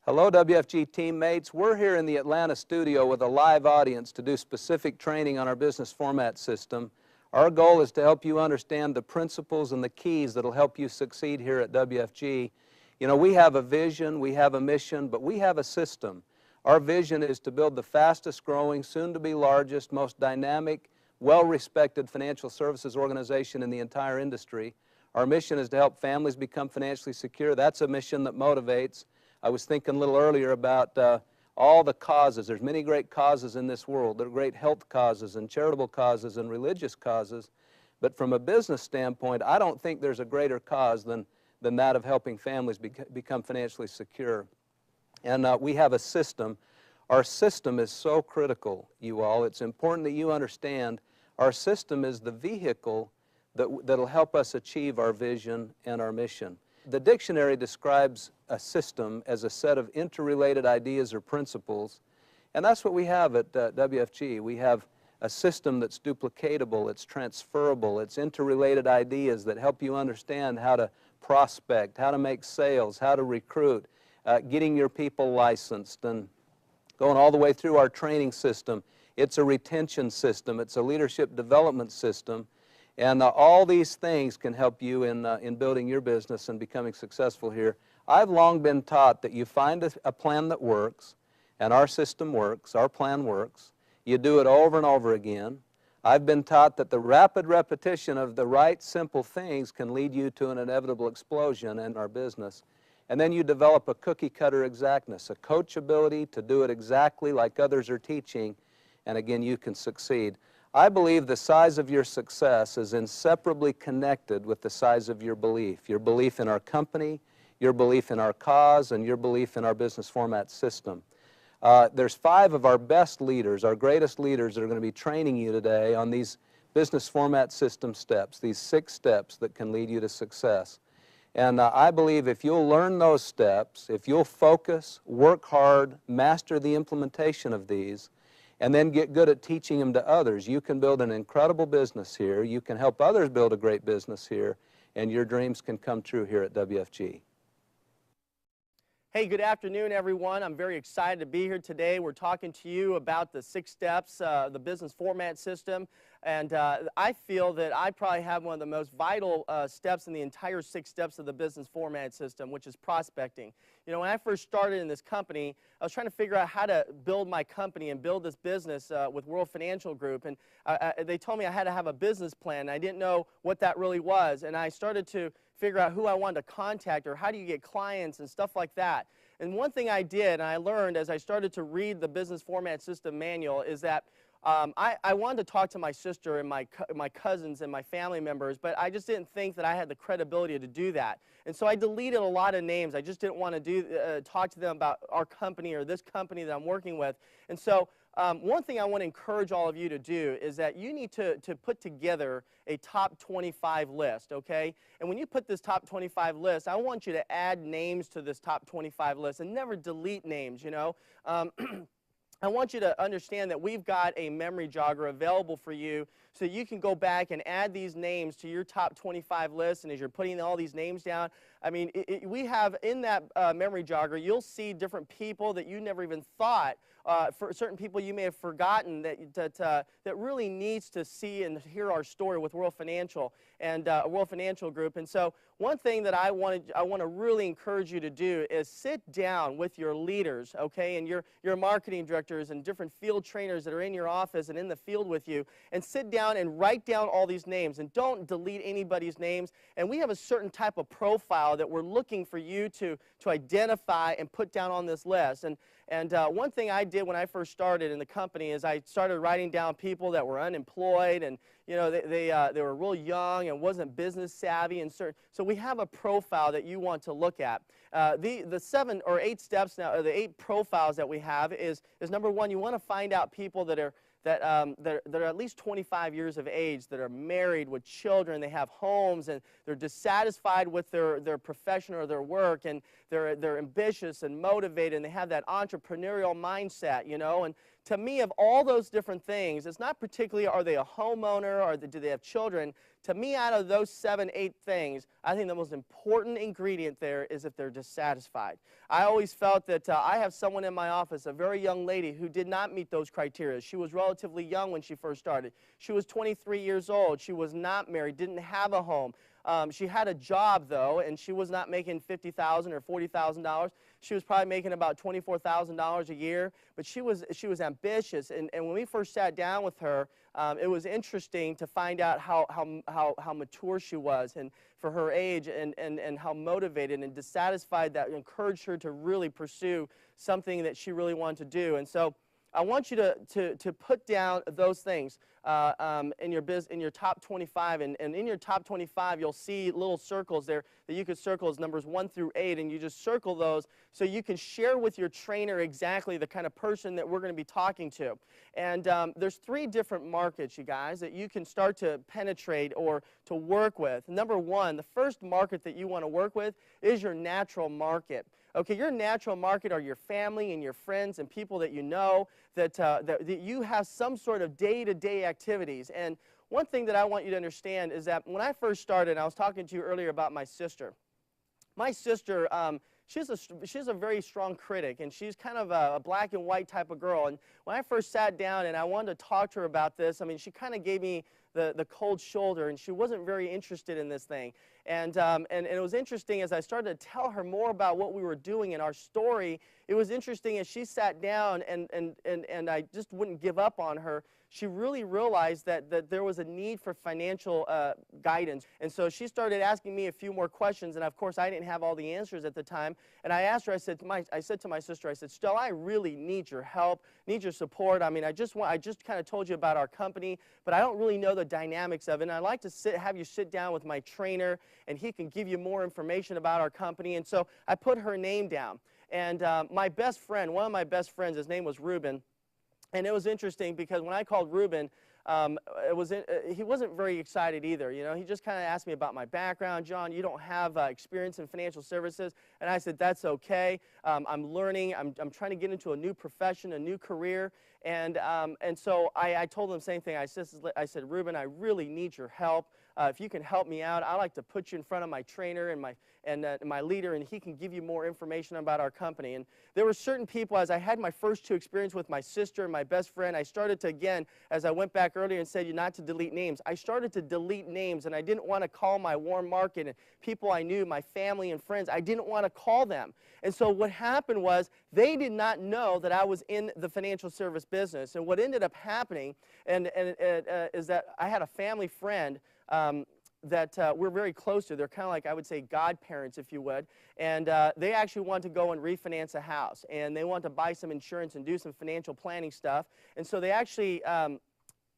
Hello, WFG teammates. We're here in the Atlanta studio with a live audience to do specific training on our business format system. Our goal is to help you understand the principles and the keys that will help you succeed here at WFG. You know, we have a vision, we have a mission, but we have a system. Our vision is to build the fastest growing, soon to be largest, most dynamic, well-respected financial services organization in the entire industry. Our mission is to help families become financially secure. That's a mission that motivates. I was thinking a little earlier about all the causes. There's many great causes in this world. There are great health causes and charitable causes and religious causes. But from a business standpoint, I don't think there's a greater cause than that of helping families become financially secure. And we have a system. Our system is so critical, you all. It's important that you understand our system is the vehicle that'll help us achieve our vision and our mission. The dictionary describes a system as a set of interrelated ideas or principles, and that's what we have at WFG. We have a system that's duplicatable, it's transferable, it's interrelated ideas that help you understand how to prospect, how to make sales, how to recruit, getting your people licensed, and going all the way through our training system. It's a retention system, it's a leadership development system. And all these things can help you in building your business and becoming successful here. I've long been taught that you find a plan that works, and our system works, our plan works. You do it over and over again. I've been taught that the rapid repetition of the right, simple things can lead you to an inevitable explosion in our business. And then you develop a cookie-cutter exactness, a coachability to do it exactly like others are teaching, and again, you can succeed. I believe the size of your success is inseparably connected with the size of your belief in our company, your belief in our cause, and your belief in our business format system. There's 5 of our best leaders, our greatest leaders, that are going to be training you today on these business format system steps, these 6 steps that can lead you to success. And I believe if you'll learn those steps, if you'll focus, work hard, master the implementation of these, and then get good at teaching them to others, you can build an incredible business here, you can help others build a great business here, and your dreams can come true here at WFG. Hey, good afternoon, everyone. I'm very excited to be here today. We're talking to you about the 6 steps, the business format system, and I feel that I probably have one of the most vital steps in the entire 6 steps of the business format system, which is prospecting. You know, when I first started in this company, I was trying to figure out how to build my company and build this business with World Financial Group, and they told me I had to have a business plan, and I didn't know what that really was, and I started to figure out who I wanted to contact or how do you get clients and stuff like that. And one thing I did, and I learned as I started to read the business format system manual, is that I wanted to talk to my sister and my cousins and my family members, but I just didn't think that I had the credibility to do that. And so I deleted a lot of names. I just didn't want to talk to them about our company or this company that I'm working with. And so one thing I want to encourage all of you to do is that you need to put together a top 25 list, okay? And when you put this top 25 list, I want you to add names to this top 25 list and never delete names, you know? I want you to understand that we've got a memory jogger available for you so you can go back and add these names to your top 25 list, and as you're putting all these names down, I mean, we have in that memory jogger, you'll see different people that you never even thought, for certain people you may have forgotten that really needs to see and hear our story with World Financial and World Financial Group. And so one thing that I want to really encourage you to do is sit down with your leaders, okay, and your marketing directors and different field trainers that are in your office and in the field with you, and sit down and write down all these names, and don't delete anybody's names. And we have a certain type of profile that we're looking for you to identify and put down on this list. And one thing I did when I first started in the company is I started writing down people that were unemployed, and you know they were real young and wasn't business savvy, and so we have a profile that you want to look at. The 7 or 8 steps now, or the 8 profiles that we have is number 1, you want to find out people that are at least 25 years of age, that are married with children, they have homes, and they're dissatisfied with their profession or their work, and they're ambitious and motivated, and they have that entrepreneurial mindset, you know. And to me, of all those different things, it's not particularly are they a homeowner or do they have children. To me, out of those 7, 8 things, I think the most important ingredient there is if they're dissatisfied. I always felt that I have someone in my office, a very young lady, who did not meet those criteria. She was relatively young when she first started. She was 23 years old. She was not married, didn't have a home. She had a job, though, and she was not making $50,000 or $40,000. She was probably making about $24,000 a year, but she was ambitious. And when we first sat down with her, it was interesting to find out how mature she was and for her age and how motivated and dissatisfied that encouraged her to really pursue something that she really wanted to do. And so I want you to put down those things in your top 25, and in your top 25 you'll see little circles there that you could circle as numbers 1 through 8, and you just circle those so you can share with your trainer exactly the kind of person that we're going to be talking to. And there's 3 different markets, you guys, that you can start to penetrate or to work with. Number 1, the first market that you want to work with is your natural market. Okay, your natural market are your family and your friends and people that you know that you have some sort of day-to-day activities. And one thing that I want you to understand is that when I first started, I was talking to you earlier about my sister. My sister, she's a very strong critic, and she's kind of a black and white type of girl. And when I first sat down and I wanted to talk to her about this, I mean, she kind of gave me the cold shoulder, and she wasn't very interested in this thing. And it was interesting as I started to tell her more about what we were doing in our story. It was interesting as she sat down and I just wouldn't give up on her. She really realized that there was a need for financial guidance. And so she started asking me a few more questions, and of course I didn't have all the answers at the time. And I asked her, I said to my sister, I said, Stella, I really need your help, need your support. I mean, I just kind of told you about our company, but I don't really know the dynamics of it. And I'd like to have you sit down with my trainer, and he can give you more information about our company. And so I put her name down. And my best friend, one of my best friends, his name was Ruben. And it was interesting because when I called Ruben, he wasn't very excited either. You know, he just kind of asked me about my background. John, you don't have experience in financial services. And I said, that's okay. I'm learning. I'm trying to get into a new profession, a new career. And so I told him the same thing. I said, Ruben, I really need your help. If you can help me out, I'd like to put you in front of my trainer and my leader, and he can give you more information about our company. And there were certain people, as I had my first 2 experiences with my sister and my best friend, I started to, again, as I went back earlier and said you not to delete names, I started to delete names, and I didn't want to call my warm market and people I knew, my family and friends, I didn't want to call them. And so what happened was they did not know that I was in the financial service business. And what ended up happening is that I had a family friend that we're very close to. They're kind of like, I would say, godparents, if you would. And they actually want to go and refinance a house. And they want to buy some insurance and do some financial planning stuff. And so they actually,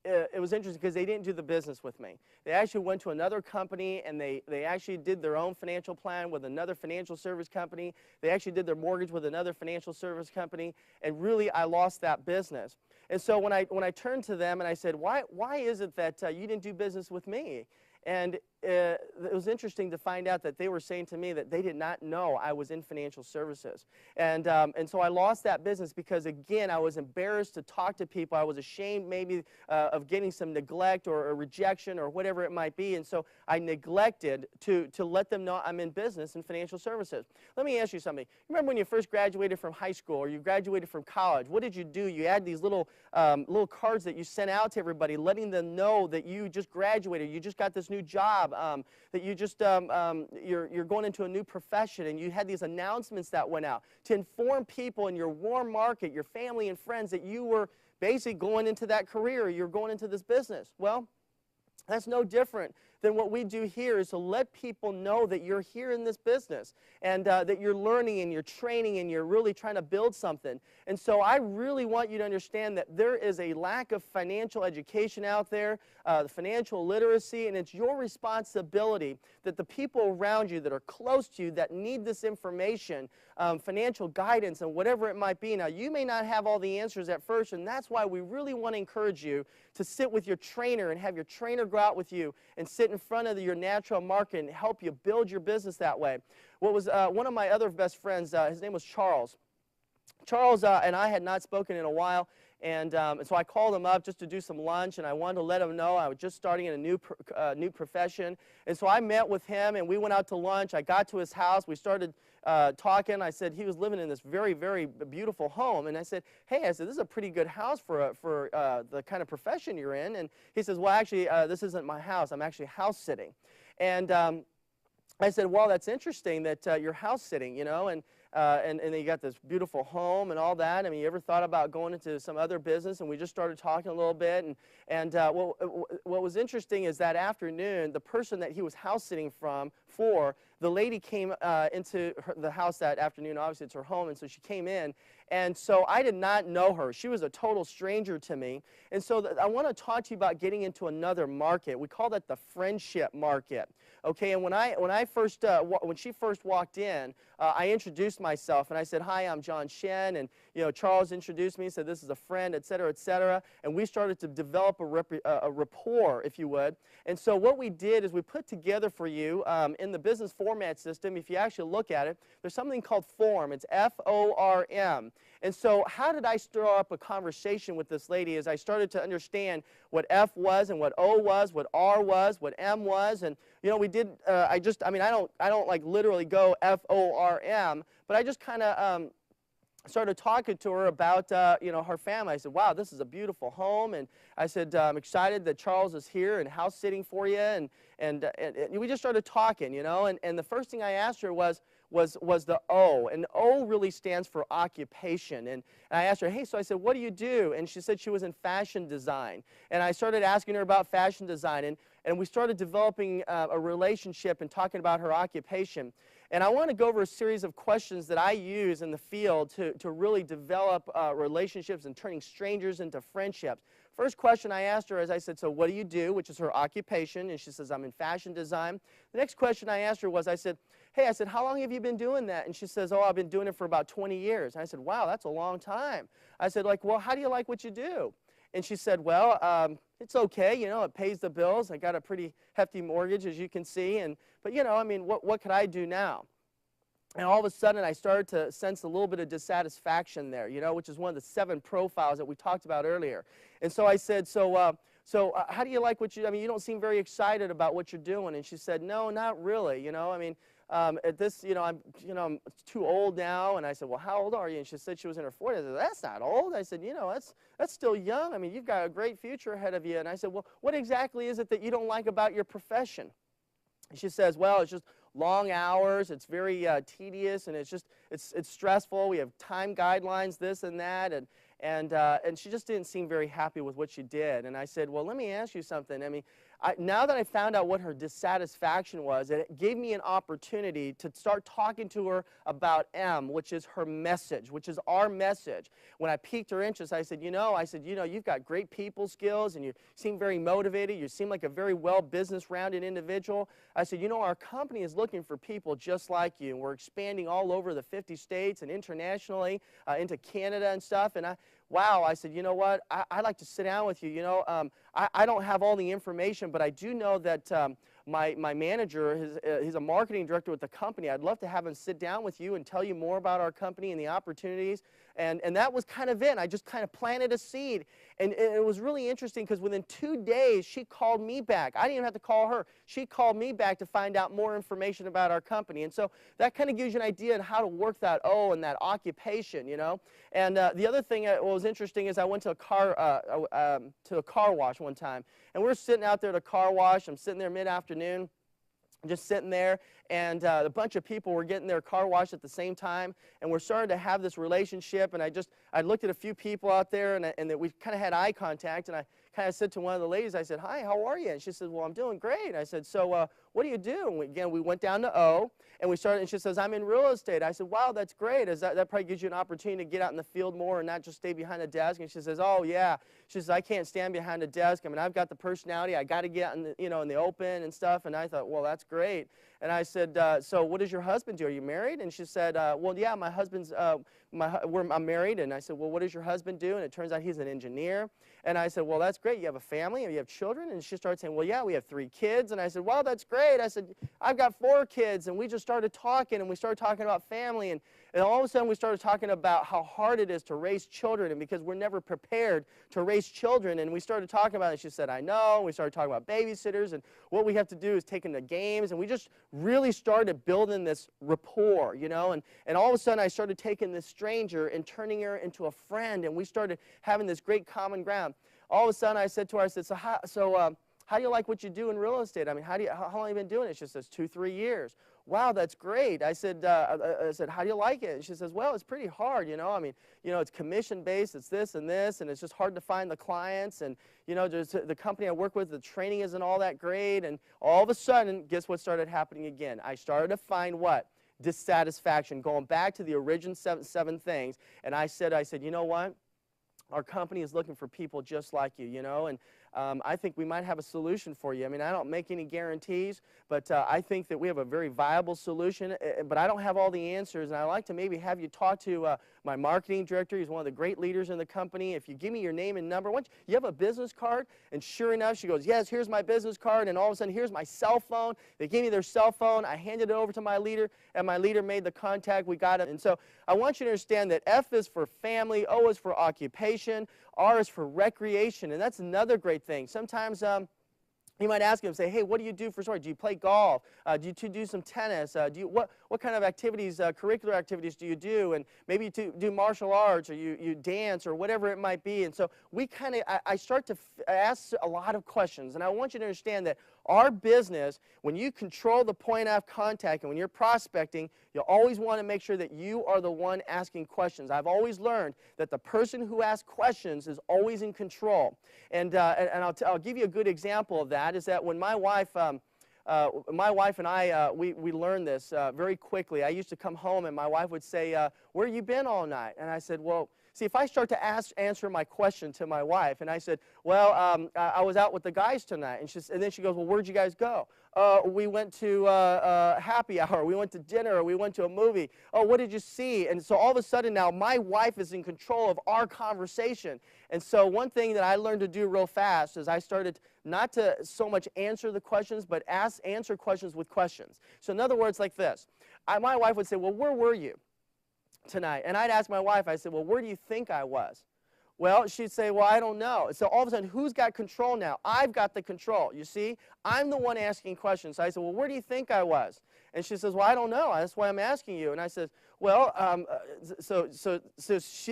it was interesting because they didn't do the business with me. They actually went to another company, and they actually did their own financial plan with another financial service company. They actually did their mortgage with another financial service company. And really, I lost that business. And so when I turned to them and I said, why is it that you didn't do business with me? And it was interesting to find out that they were saying to me that they did not know I was in financial services. And so I lost that business because, again, I was embarrassed to talk to people. I was ashamed maybe of getting some neglect or a rejection or whatever it might be. And so I neglected to let them know I'm in business in financial services. Let me ask you something. Remember when you first graduated from high school or you graduated from college, what did you do? You had these little cards that you sent out to everybody letting them know that you just graduated, you just got this new job, that you just, you're going into a new profession, and you had these announcements that went out to inform people in your warm market, your family and friends, that you were basically going into that career, you're going into this business. Well, that's no different than what we do here, is to let people know that you're here in this business and that you're learning and you're training and you're really trying to build something. And so I really want you to understand that there is a lack of financial education out there, the financial literacy, and it's your responsibility that the people around you that are close to you that need this information, financial guidance and whatever it might be. Now, you may not have all the answers at first, and that's why we really want to encourage you to sit with your trainer and have your trainer go out with you and sit in front of your natural market and help you build your business that way. What was one of my other best friends, his name was Charles. Charles and I had not spoken in a while, And so I called him up just to do some lunch, and I wanted to let him know I was just starting in a new profession. And so I met with him, and we went out to lunch. I got to his house. We started talking. I said he was living in this very, very beautiful home. And I said, hey, I said, this is a pretty good house for the kind of profession you're in. And he says, well, actually, this isn't my house. I'm actually house sitting. And I said, well, that's interesting that you're house sitting, you know, and then you got this beautiful home and all that. I mean, you ever thought about going into some other business? And we just started talking a little bit. And what was interesting is that afternoon, the person that he was house sitting for, the lady came into the house that afternoon. Obviously, it's her home, and so she came in. And so I did not know her. She was a total stranger to me. And so I want to talk to you about getting into another market. We call that the friendship market. Okay, and when she first walked in, I introduced myself, and I said, hi, I'm John Shin, and you know, Charles introduced me, said this is a friend, et cetera, and we started to develop a rapport, if you would. And so what we did is we put together for you, in the business format system, if you actually look at it, there's something called FORM. It's F-O-R-M. And so how did I stir up a conversation with this lady as I started to understand what F was and what O was, what R was, what M was, and you know, we did, I don't like literally go F-O-R-M, but I just kind of started talking to her about, you know, her family. I said, wow, this is a beautiful home. And I said, I'm excited that Charles is here and house sitting for you. And we just started talking, you know. And the first thing I asked her was the O. And O really stands for occupation. And I asked her, hey, so I said, what do you do? And she said she was in fashion design. And I started asking her about fashion design. And we started developing a relationship and talking about her occupation. And I want to go over a series of questions that I use in the field to really develop relationships and turning strangers into friendships. First question I asked her is, I said, so what do you do, which is her occupation, and she says, I'm in fashion design. The next question I asked her was, I said, hey, I said, how long have you been doing that? And she says, oh, I've been doing it for about 20 years. And I said, wow, that's a long time. I said, like, well, how do you like what you do? And she said, well, it's okay, you know, it pays the bills. I got a pretty hefty mortgage, as you can see, but, you know, I mean, what could I do now? And all of a sudden, I started to sense a little bit of dissatisfaction there, you know, which is one of the 7 profiles that we talked about earlier. And so I said, so how do you like what you, I mean, you don't seem very excited about what you're doing. And she said, no, not really, you know, I mean, at this, I'm too old now. And I said, well, how old are you? And she said she was in her 40s. I said, that's not old. I said, you know, that's still young. I mean, you've got a great future ahead of you. And I said, well, what exactly is it that you don't like about your profession? And she says, well, it's just long hours. It's very tedious, and it's stressful. We have time guidelines, this and that, and she just didn't seem very happy with what she did. And I said, well, let me ask you something. I mean, now that I found out what her dissatisfaction was, it gave me an opportunity to start talking to her about M, which is her message, which is our message. When I piqued her interest, I said, you've got great people skills, and you seem very motivated. You seem like a very well business-rounded individual. I said, our company is looking for people just like you, and we're expanding all over the 50 states and internationally into Canada and stuff. And I said, you know what, I'd like to sit down with you. I don't have all the information, but I do know that my manager, he's a marketing director with the company. I'd love to have him sit down with you and tell you more about our company and the opportunities. And that was kind of it. I just kind of planted a seed. And it was really interesting because within 2 days, she called me back. I didn't even have to call her. She called me back to find out more information about our company. And so that kind of gives you an idea of how to work that O and that occupation, And the other thing that was interesting is I went to a car wash one time. And we're sitting out there at a car wash. I'm sitting there mid-afternoon, just sitting there, and a bunch of people were getting their car washed at the same time, and we're starting to have this relationship. And I looked at a few people out there, and we kind of had eye contact, and I kind of said to one of the ladies, I said, hi, how are you? And she said, well, I'm doing great. And I said, so what do you do? And we went down to O, and we started, and she says, I'm in real estate. I said, wow, that's great. That probably gives you an opportunity to get out in the field more and not just stay behind a desk. And she says, oh, yeah. She says, I can't stand behind a desk. I mean, I've got the personality. I got to get out in the, in the open and stuff. And I thought, well, that's great. And I said, so what does your husband do? Are you married? And she said, well, yeah, my husband's, I'm married. And I said, well, what does your husband do? And it turns out he's an engineer. And I said, well, that's great. You have a family? You have children? And she started saying, well, yeah, we have 3 kids. And I said, well, that's great. I said, I've got 4 kids. And we just started talking, and we started talking about family. And all of a sudden we started talking about how hard it is to raise children, and because we're never prepared to raise children, and we started talking about it. She said, I know. We started talking about babysitters, and what we have to do is take them to games, and we just really started building this rapport, you know, and all of a sudden I started taking this stranger and turning her into a friend, and we started having this great common ground. All of a sudden I said to her, I said, how do you like what you do in real estate? I mean, how long have you been doing it? She says, 2-3 years. Wow, that's great. I said, how do you like it? And she says, well, it's pretty hard, you know. I mean, you know, it's commission-based, it's this, and it's just hard to find the clients. And, you know, the company I work with, the training isn't all that great. And all of a sudden, guess what started happening again? I started to find what? Dissatisfaction, going back to the original seven things. And I said, you know what? Our company is looking for people just like you know, and I think we might have a solution for you. I mean, I don't make any guarantees, but I think that we have a very viable solution, but I don't have all the answers, and I'd like to maybe have you talk to my marketing director. He's one of the great leaders in the company. If you give me your name and number, you have a business card? And sure enough, she goes, yes, here's my business card, and all of a sudden, here's my cell phone. They gave me their cell phone. I handed it over to my leader, and my leader made the contact. We got it. And so I want you to understand that F is for family, O is for occupation, R is for recreation, and that's another great thing. Sometimes you might ask him, say, hey, what do you do for sport? Do you play golf? Do you do some tennis? What kind of activities, curricular activities do you do? And maybe you do martial arts, or you dance, or whatever it might be. And so I start to ask a lot of questions. And I want you to understand that our business, when you control the point of contact and when you're prospecting, you'll always want to make sure that you are the one asking questions. I've always learned that the person who asks questions is always in control. And I'll give you a good example of that, is that when my wife and I, we learned this very quickly. I used to come home and my wife would say, where you been all night? And I said, well, see, if I start to answer my question to my wife, and I said, well, I was out with the guys tonight, and then she goes, well, where'd you guys go? We went to happy hour, we went to dinner, or we went to a movie. Oh, what did you see? And so all of a sudden now my wife is in control of our conversation. And so one thing that I learned to do real fast is I started not to so much answer the questions, but answer questions with questions. So in other words, like this, my wife would say, well, where were you tonight? And I'd ask my wife, I said, well, where do you think I was? Well, she'd say, well, I don't know. So all of a sudden, who's got control now? I've got the control. You see, I'm the one asking questions. So I said, well, where do you think I was? And she says, well, I don't know. That's why I'm asking you. And I said, well, do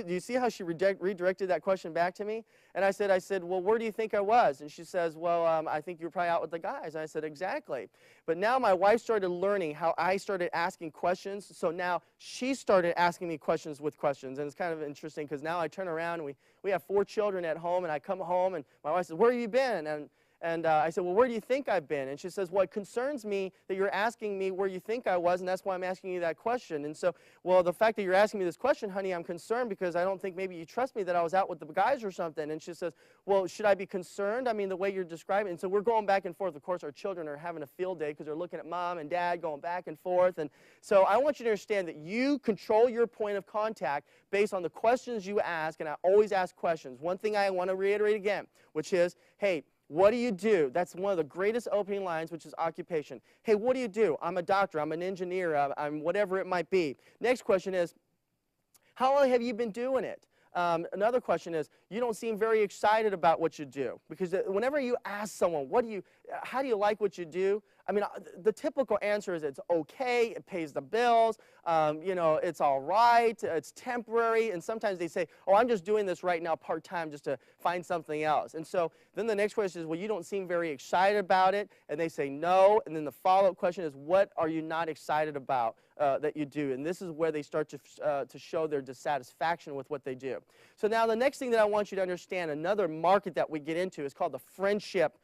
you see how she redirected that question back to me? And I said, well, where do you think I was? And she says, well, I think you were probably out with the guys. And I said, exactly. But now my wife started learning how I started asking questions. So now she started asking me questions with questions. And it's kind of interesting because now I turn around and we have 4 children at home, and I come home and my wife says, where have you been? And I said, well, where do you think I've been? And she says, well, it concerns me that you're asking me where you think I was, and that's why I'm asking you that question. And so, well, the fact that you're asking me this question, honey, I'm concerned because I don't think maybe you trust me that I was out with the guys or something. And she says, well, should I be concerned? I mean, the way you're describing. And so we're going back and forth. Of course, our children are having a field day because they're looking at mom and dad going back and forth. And so I want you to understand that you control your point of contact based on the questions you ask, and I always ask questions. One thing I want to reiterate again, which is, hey, what do you do? That's one of the greatest opening lines, which is occupation. Hey, what do you do? I'm a doctor. I'm an engineer. I'm whatever it might be. Next question is, how long have you been doing it? Another question is, you don't seem very excited about what you do. Because whenever you ask someone, how do you like what you do? I mean, the typical answer is it's okay, it pays the bills, you know, it's all right, it's temporary, and sometimes they say, oh, I'm just doing this right now part-time just to find something else. And so then the next question is, well, you don't seem very excited about it, and they say no, and then the follow-up question is, what are you not excited about that you do? And this is where they start to show their dissatisfaction with what they do. So now the next thing that I want you to understand, another market that we get into is called the friendship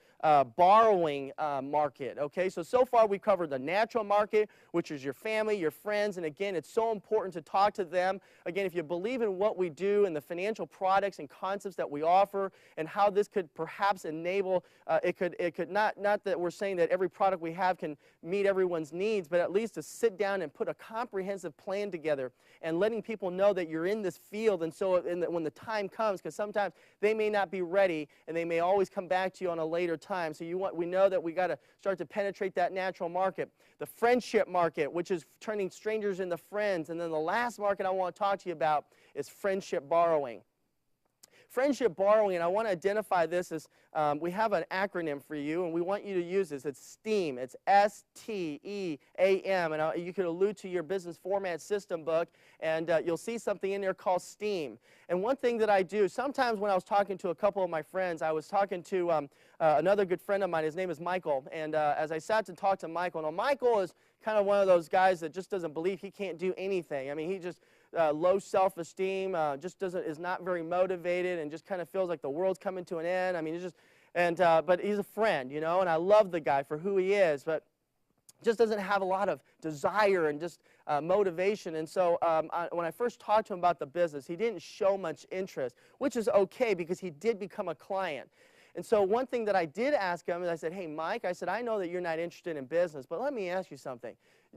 borrowing market. Okay, so far we covered the natural market, which is your family, your friends, and again, it's so important to talk to them. Again, if you believe in what we do and the financial products and concepts that we offer, and how this could perhaps enable, it could not that we're saying that every product we have can meet everyone's needs, but at least to sit down and put a comprehensive plan together and letting people know that you're in this field, and so when the time comes, because sometimes they may not be ready and they may always come back to you on a later time. So we know that we got to start to penetrate that natural market. The friendship market, which is turning strangers into friends. And then the last market I want to talk to you about is friendship borrowing. Friendship borrowing, and I want to identify this as, we have an acronym for you, and we want you to use this. It's STEAM. It's S-T-E-A-M, and you can allude to your business format system book, and you'll see something in there called STEAM. And one thing that I do, sometimes when I was talking to a couple of my friends, I was talking to another good friend of mine. His name is Michael, and as I sat to talk to Michael, now Michael is kind of one of those guys that just doesn't believe he can't do anything. I mean, he just low self-esteem, just is not very motivated, and just kind of feels like the world's coming to an end. I mean, but he's a friend, you know, and I love the guy for who he is, but just doesn't have a lot of desire and just motivation. And so when I first talked to him about the business, he didn't show much interest, which is okay because he did become a client. And so one thing that I did ask him is I said, hey, Mike, I said, I know that you're not interested in business, but let me ask you something.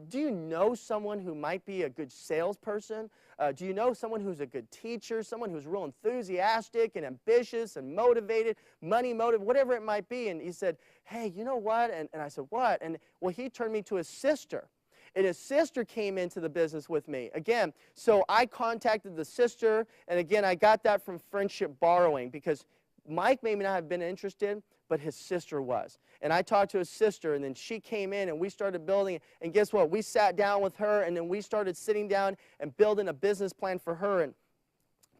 Do you know someone who might be a good salesperson? Do you know someone who's a good teacher, someone who's real enthusiastic and ambitious and motivated, money motivated, whatever it might be? And he said, hey, you know what? And I said, what? And well, he turned me to his sister. And his sister came into the business with me. Again, so I contacted the sister, and again, I got that from friendship borrowing because Mike may not have been interested, but his sister was. And I talked to his sister, and then she came in, and we started building. And guess what? We sat down with her, and then we started sitting down and building a business plan for her and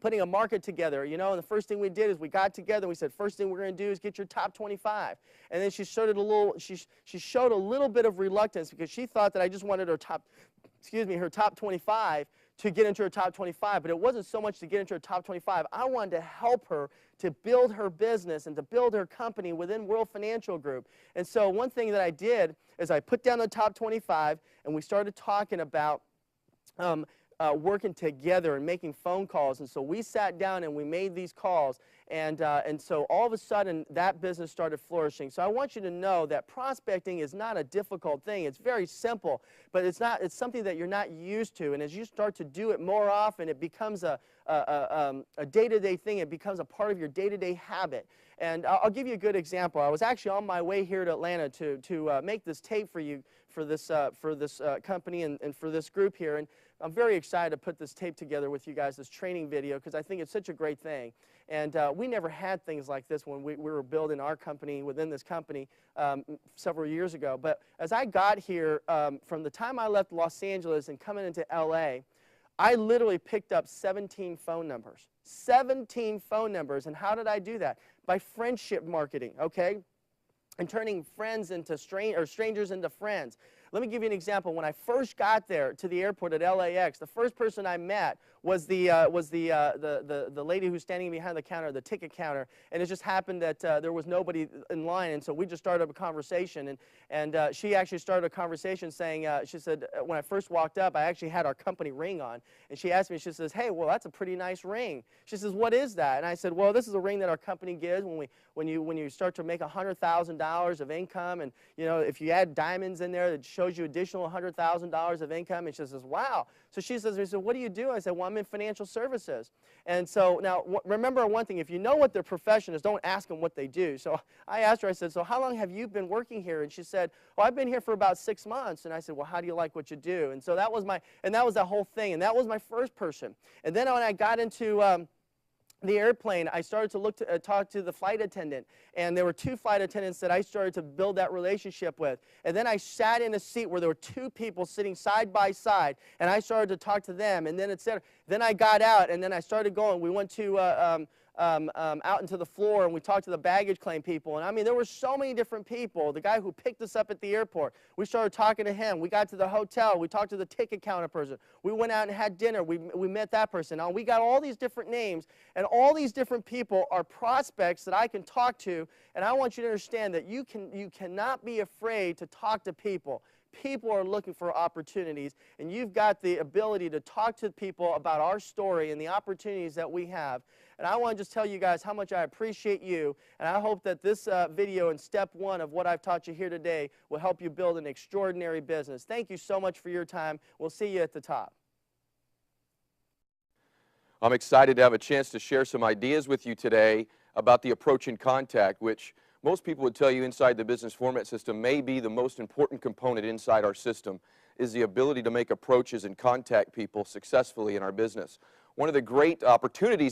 putting a market together, you know. And the first thing we did is we got together, and we said, first thing we're going to do is get your top 25. And then she showed a little bit of reluctance because she thought that I just wanted her top 25 to get into her top 25, but it wasn't so much to get into her top 25. I wanted to help her to build her business and to build her company within World Financial Group. And so one thing that I did is I put down the top 25, and we started talking about working together and making phone calls. And so we sat down and we made these calls, and so all of a sudden that business started flourishing. So I want you to know that prospecting is not a difficult thing. It's very simple, but it's something that you're not used to. And as you start to do it more often, it becomes a day-to-day thing. It becomes a part of your day-to-day habit. And I'll give you a good example. I was actually on my way here to Atlanta to make this tape for you for this company and for this group here. And I'm very excited to put this tape together with you guys, this training video, because I think it's such a great thing. And we never had things like this when we were building our company within this company several years ago. But as I got here, from the time I left Los Angeles and coming into LA, I literally picked up 17 phone numbers. 17 phone numbers. And how did I do that? By friendship marketing, okay? And turning friends into strangers into friends. Let me give you an example. When I first got there to the airport at LAX, the first person I met was the lady who's standing behind the counter, the ticket counter, and it just happened that there was nobody in line, and so we just started a conversation, and she actually started a conversation saying, she said, when I first walked up, I actually had our company ring on, and she asked me, she says, hey, well, that's a pretty nice ring. She says, what is that? And I said, well, this is a ring that our company gives when you start to make $100,000 of income, and you know, if you add diamonds in there, it shows you additional $100,000 of income. And she says, wow. So she says, what do you do? I said, well, I'm in financial services. And so now remember one thing, if you know what their profession is, don't ask them what they do. So I asked her, I said, so how long have you been working here? And she said, well, I've been here for about 6 months. And I said, well, how do you like what you do? And so that was the whole thing. And that was my first person. And then when I got into the airplane, I started to talk to the flight attendant, and there were 2 flight attendants that I started to build that relationship with. And then I sat in a seat where there were 2 people sitting side by side, and I started to talk to them. And then then I got out, and then I started going. We went to out into the floor, and we talked to the baggage claim people. And I mean, there were so many different people. The guy who picked us up at the airport, we started talking to him. We got to the hotel. We talked to the ticket counter person. We went out and had dinner. We met that person. Now, we got all these different names, and all these different people are prospects that I can talk to. And I want you to understand that you cannot be afraid to talk to people. People are looking for opportunities, and you've got the ability to talk to people about our story and the opportunities that we have. And I want to just tell you guys how much I appreciate you, and I hope that this video and step 1 of what I've taught you here today will help you build an extraordinary business. Thank you so much for your time. We'll see you at the top. I'm excited to have a chance to share some ideas with you today about the approach and contact, which Most people would tell you inside the business format system may be the most important component inside our system is the ability to make approaches and contact people successfully in our business. One of the great opportunities